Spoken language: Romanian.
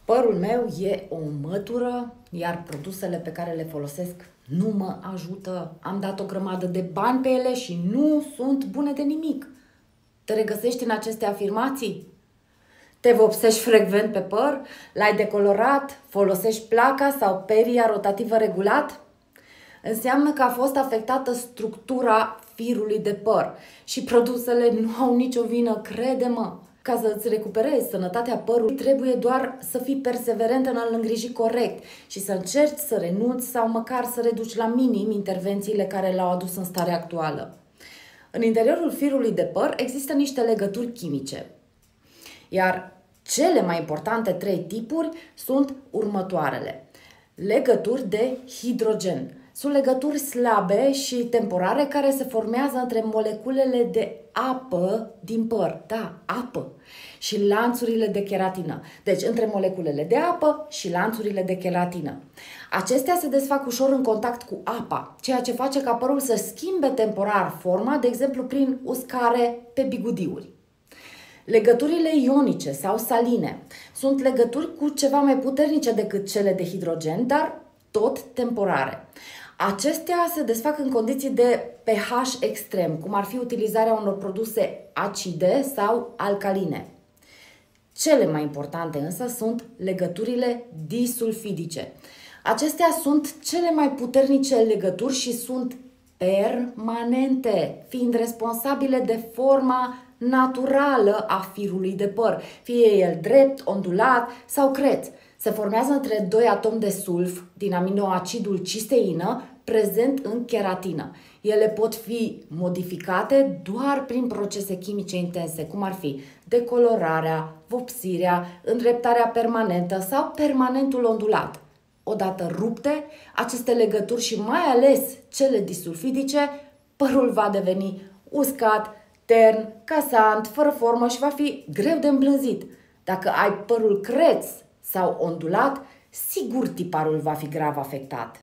Părul meu e o mătură, iar produsele pe care le folosesc nu mă ajută. Am dat o grămadă de bani pe ele și nu sunt bune de nimic. Te regăsești în aceste afirmații? Te vopsești frecvent pe păr? L-ai decolorat? Folosești placa sau peria rotativă regulat? Înseamnă că a fost afectată structura firului de păr și produsele nu au nicio vină, crede-mă. Ca să îți recuperezi sănătatea părului, trebuie doar să fii perseverent în a-l îngriji corect și să încerci să renunți sau măcar să reduci la minim intervențiile care l-au adus în starea actuală. În interiorul firului de păr există niște legături chimice, iar cele mai importante 3 tipuri sunt următoarele. Legături de hidrogen. Sunt legături slabe și temporare care se formează între moleculele de apă din păr. Da, apă. Și lanțurile de keratină. Deci, între moleculele de apă și lanțurile de keratină. Acestea se desfac ușor în contact cu apa, ceea ce face ca părul să schimbe temporar forma, de exemplu prin uscare pe bigudiuri. Legăturile ionice sau saline sunt legături cu ceva mai puternice decât cele de hidrogen, dar tot temporare. Acestea se desfac în condiții de pH extrem, cum ar fi utilizarea unor produse acide sau alcaline. Cele mai importante însă sunt legăturile disulfidice. Acestea sunt cele mai puternice legături și sunt permanente, fiind responsabile de forma naturală a firului de păr, fie el drept, ondulat sau creț. Se formează între 2 atomi de sulf din aminoacidul cisteină prezent în keratină. Ele pot fi modificate doar prin procese chimice intense, cum ar fi decolorarea, vopsirea, îndreptarea permanentă sau permanentul ondulat. Odată rupte, aceste legături și mai ales cele disulfidice, părul va deveni uscat, tern, casant, fără formă și va fi greu de îmblânzit. Dacă ai părul creț sau ondulat, sigur tiparul va fi grav afectat.